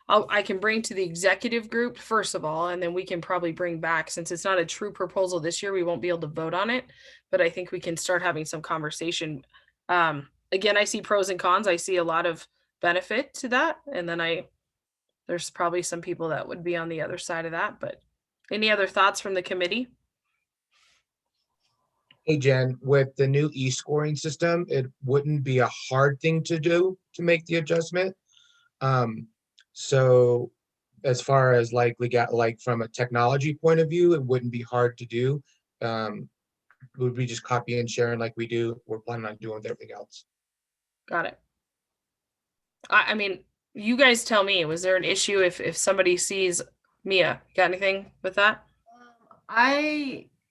I can bring to the executive group first of all, and then we can probably bring back, since it's not a true proposal this year, we won't be able to vote on it, but I think we can start having some conversation. Again, I see pros and cons. I see a lot of benefit to that. And then there's probably some people that would be on the other side of that, but any other thoughts from the committee? Hey, Jen, with the new e-scoring system, it wouldn't be a hard thing to do to make the adjustment. So as far as like from a technology point of view, it wouldn't be hard to do. Would we just copy and share like we're planning on doing with everything else. Got it. I mean, you guys tell me, was there an issue if somebody sees Mia? Got anything with that?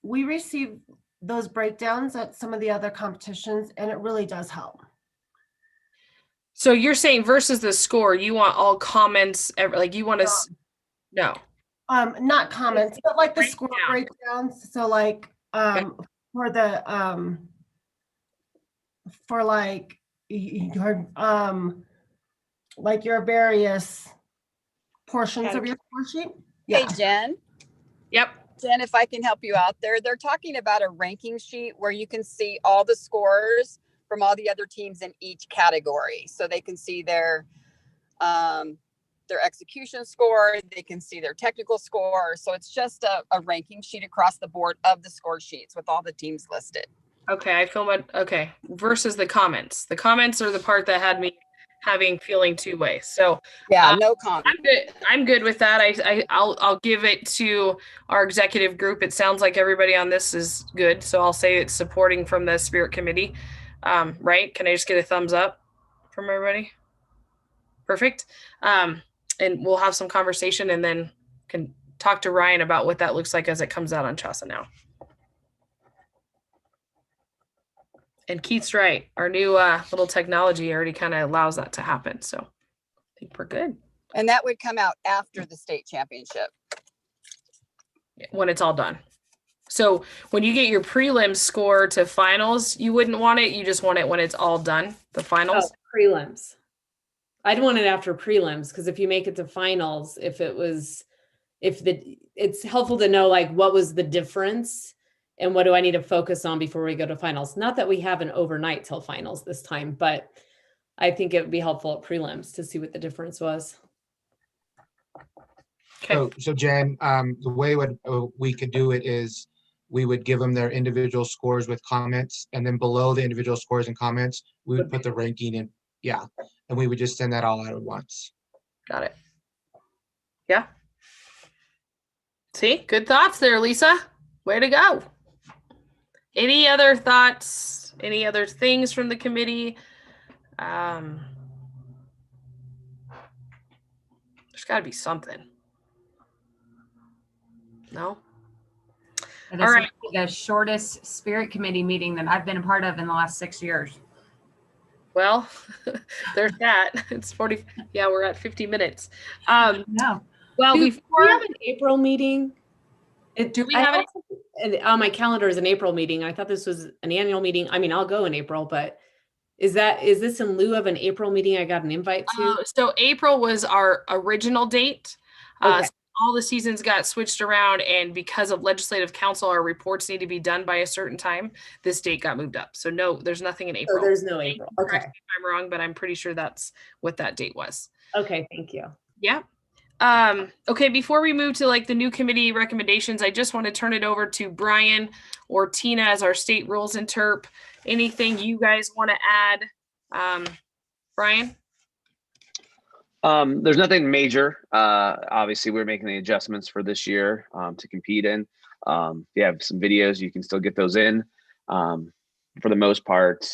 We receive those breakdowns at some of the other competitions, and it really does help. So you're saying versus the score, you want all comments, like you want to no. Not comments, but like the score breakdowns. So like for the for like your various portions of your score sheet. Hey, Jen. Yep. Jen, if I can help you out there, they're talking about a ranking sheet where you can see all the scores from all the other teams in each category. So they can see their execution score, they can see their technical score. So it's just a ranking sheet across the board of the score sheets with all the teams listed. Okay, I feel okay. Versus the comments. The comments are the part that had me feeling two ways. So yeah, no comment. I'm good with that. I'll give it to our executive group. It sounds like everybody on this is good. So I'll say it's supporting from the Spirit Committee. Right? Can I just get a thumbs up from everybody? Perfect. And we'll have some conversation and then can talk to Ryan about what that looks like as it comes out on CHSAA now. And Keith's right. Our new little technology already kind of allows that to happen. So I think we're good. And that would come out after the state championship. When it's all done. So when you get your prelims score to finals, you wouldn't want it. You just want it when it's all done, the finals? Oh, prelims. I'd want it after prelims, because if you make it to finals, it's helpful to know like what was the difference and what do I need to focus on before we go to finals. Not that we have an overnight till finals this time, but I think it would be helpful at prelims to see what the difference was. Okay. So Jen, the way we could do it is we would give them their individual scores with comments, and then below the individual scores and comments, we would put the ranking in. Yeah. And we would just send that all out at once. Got it. Yeah. See, good thoughts there, Lisa. Way to go. Any other thoughts? Any other things from the committee? There's got to be something. No? All right. The shortest Spirit Committee meeting that I've been a part of in the last 6 years. Well, there's that. It's 40. Yeah, we're at 50 minutes. No. Well, do we have an April meeting? Do we have on my calendar is an April meeting. I thought this was an annual meeting. I mean, I'll go in April, but is this in lieu of an April meeting I got an invite to? So April was our original date. Okay. all the seasons got switched around, and because of legislative council, our reports need to be done by a certain time. This date got moved up. So no, there's nothing in So April. there's no April. Okay. Correct me if I'm wrong, but I'm pretty sure that's what that date was. Okay. Thank you. Yeah. Okay, before we move to like the new committee recommendations, I just want to turn it over to Brian or Tina as our state rules interp. Anything you guys want to add? Brian? There's nothing major. Obviously, we're making the adjustments for this year to compete in. If you have some videos, you can still get those in. For the most part,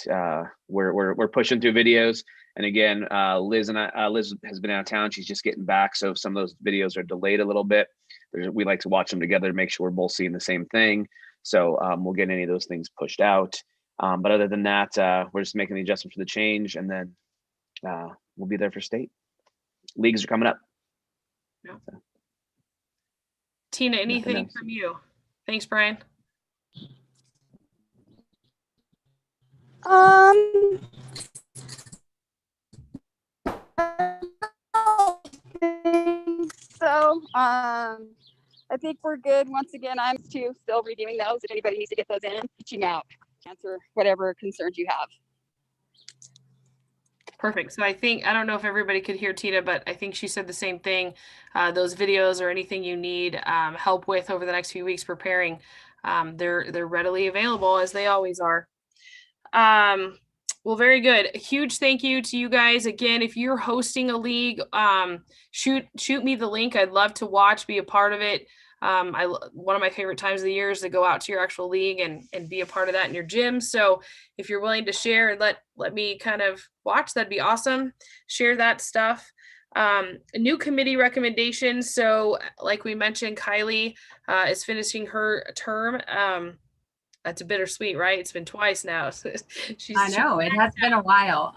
we're pushing through videos. And again, Liz has been out of town. She's just getting back, so if some of those videos are delayed a little bit, we like to watch them together to make sure we're both seeing the same thing. So we'll get any of those things pushed out. But other than that, we're just making the adjustment for the change, and then we'll be there for state. Leagues are coming up. Yeah. So. Tina, anything from you? Thanks, Brian. So I think we're good. Once again, I'm still reviewing those. If anybody needs to get those in, reaching out, answer whatever concerns you have. Perfect. So I don't know if everybody could hear Tina, but I think she said the same thing. Those videos or anything you need help with over the next few weeks preparing, they're readily available, as they always are. Well, very good. A huge thank you to you guys. Again, if you're hosting a league, shoot me the link. I'd love to watch, be a part of it. One of my favorite times of the year is to go out to your actual league and be a part of that in your gym. So if you're willing to share and let me kind of watch, that'd be awesome. Share that stuff. New committee recommendations. So like we mentioned, Kylie is finishing her term. That's a bittersweet, right? It's been twice now. I know it has been a while.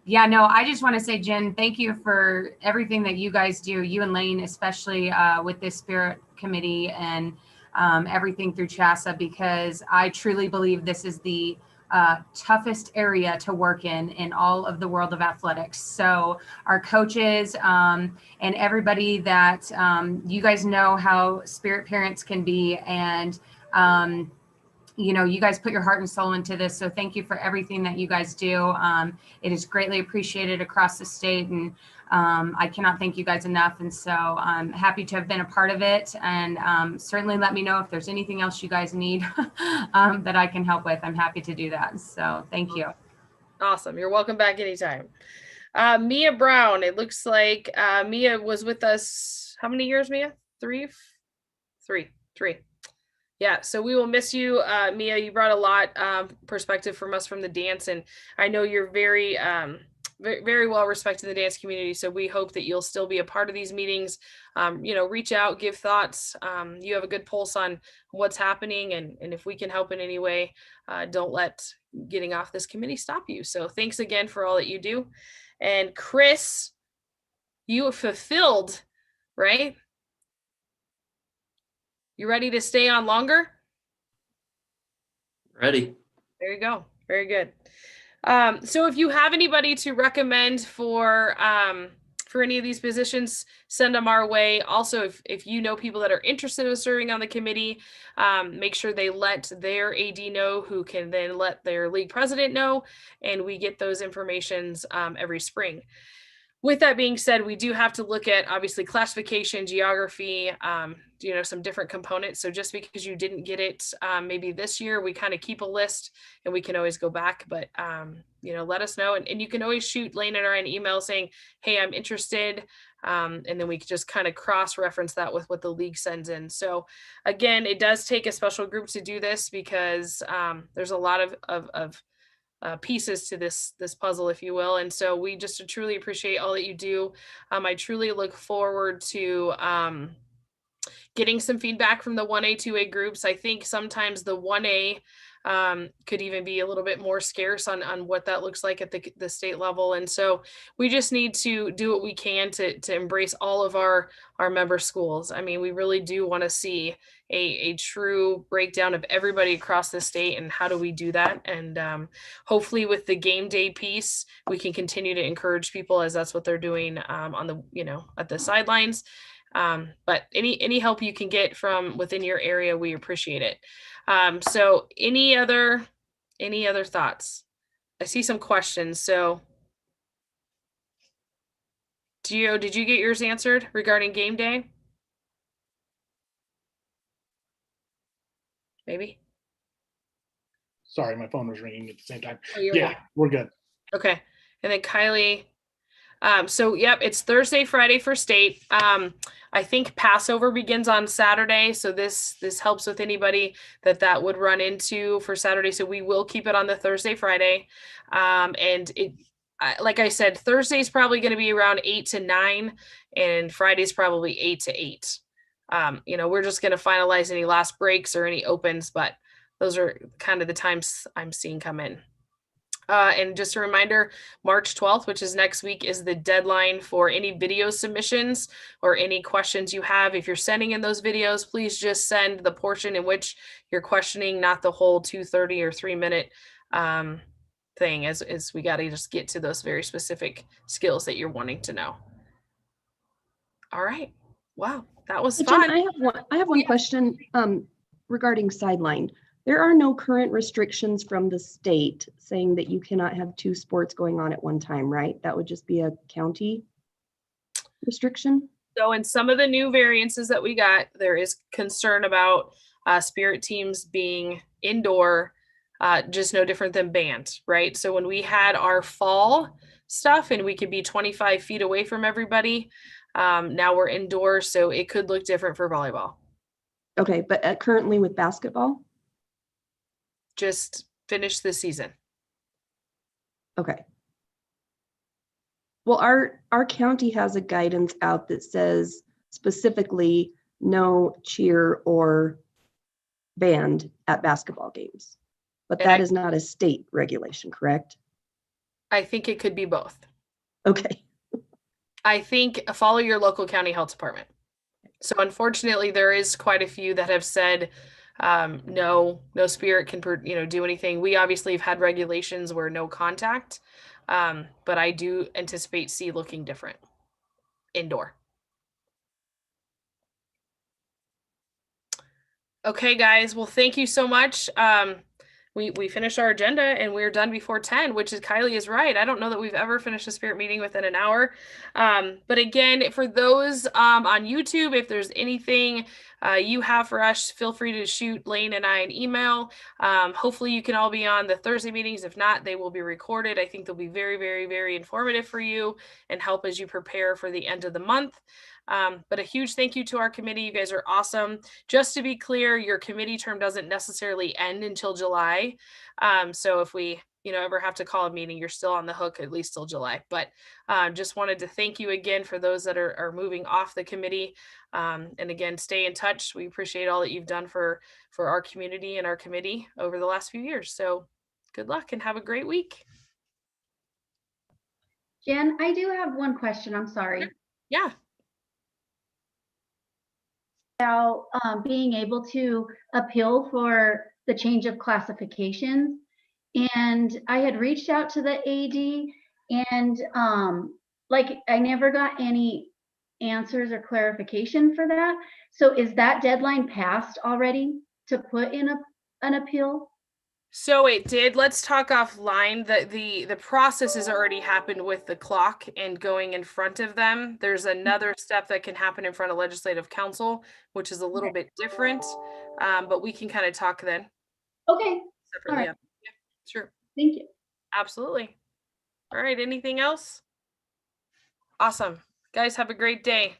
Yeah, no, I just want to say, Jen, thank you for everything that you guys do, you and Lane, especially with this Spirit Committee and everything through CHSAA, because I truly believe this is the toughest area to work in all of the world of athletics. So our coaches and everybody that you guys know how Spirit parents can be, and you know, you guys put your heart and soul into this. So thank you for everything that you guys do. It is greatly appreciated across the state, and I cannot thank you guys enough. And so I'm happy to have been a part of it, and certainly let me know if there's anything else you guys need that I can help with. I'm happy to do that. So thank you. Awesome. You're welcome back anytime. Mia Brown, it looks like Mia was with us. How many years, Mia? Three. Yeah, so we will miss you, Mia. You brought a lot perspective from us from the dance, and I know you're very, very well respected in the dance community. So we hope that you'll still be a part of these meetings. You know, reach out, give thoughts. You have a good pulse on what's happening, and if we can help in any way, don't let getting off this committee stop you. So thanks again for all that you do. And Chris, you have fulfilled, right? You ready to stay on longer? Ready. There you go. Very good. So if you have anybody to recommend for any of these positions, send them our way. Also, if you know people that are interested in serving on the committee, make sure they let their AD know, who can then let their league president know, and we get those informations every spring. With that being said, we do have to look at obviously classification, geography, you know, some different components. So just because you didn't get it maybe this year, we kind of keep a list and we can always go back. But, you know, let us know. And you can always shoot Lane and I an email saying, hey, I'm interested. And then we can just kind of cross-reference that with what the league sends in. So again, it does take a special group to do this because there's a lot of pieces to this puzzle, if you will. And so we just truly appreciate all that you do. I truly look forward to getting some feedback from the 1A, 2A groups. I think sometimes the 1A could even be a little bit more scarce on what that looks like at the state level. And so we just need to do what we can to embrace all of our member schools. I mean, we really do want to see a true breakdown of everybody across the state, and how do we do that? And hopefully with the game day piece, we can continue to encourage people, as that's what they're doing on the, you know, at the sidelines. But any help you can get from within your area, we appreciate it. So any other thoughts? I see some questions. So Gio, did you get yours answered regarding game day? Maybe. Sorry, my phone was ringing at the same time. Oh, you're Yeah, good. we're good. Okay. And then Kylie, so yep, it's Thursday, Friday for state. I think Passover begins on Saturday, so this helps with anybody that would run into for Saturday. So we will keep it on the Thursday, Friday, and like I said, Thursday's probably going to be around 8 to 9, and Friday's probably 8 to 8. We're just going to finalize any last breaks or any opens, but those are kind of the times I'm seeing come in. And just a reminder, March 12th, which is next week, is the deadline for any video submissions or any questions you have. If you're sending in those videos, please just send the portion in which you're questioning, not the whole 2:30 or 3-minute thing, as we got to just get to those very specific skills that you're wanting to know. All right. Wow, that was fun. Jen, I have one question regarding sideline. There are no current restrictions from the state saying that you cannot have 2 sports going on at one time, right? That would just be a county restriction? So in some of the new variances that we got, there is concern about spirit teams being indoor, just no different than band, right? So when we had our fall stuff and we could be 25 feet away from everybody, now we're indoors, so it could look different for volleyball. Okay, but currently with basketball? Just finish the season. Okay. Well, our county has a guidance out that says specifically no cheer or band at basketball games. But that is not a state regulation, correct? I think it could be both. Okay. I think follow your local county health department. So unfortunately, there is quite a few that have said no spirit can do anything. We obviously have had regulations where no contact, but I do anticipate C looking different indoor. Okay, guys. Well, thank you so much. We finished our agenda and we're done before 10, which is Kylie is right. I don't know that we've ever finished a spirit meeting within an hour. But again, for those on YouTube, if there's anything you have for us, feel free to shoot Lane and I an email. Hopefully you can all be on the Thursday meetings. If not, they will be recorded. I think they'll be very, very, very informative for you and help as you prepare for the end of the month. But a huge thank you to our committee. You guys are awesome. Just to be clear, your committee term doesn't necessarily end until July. So if we ever have to call a meeting, you're still on the hook at least till July. But just wanted to thank you again for those that are moving off the committee. And again, stay in touch. We appreciate all that you've done for our community and our committee over the last few years. So good luck and have a great week. Jen, I do have one question. I'm sorry. Yeah. About being able to appeal for the change of classifications. And I had reached out to the AD and I never got any answers or clarification for that. So is that deadline passed already to put in an appeal? So it did. Let's talk offline. The process has already happened with the clock and going in front of them. There's another step that can happen in front of Legislative Council, which is a little bit different, but we can kind of talk then. Okay. Separately. All right. Yeah, sure. Thank you. Absolutely. All right. Anything else? Awesome. Guys, have a great day.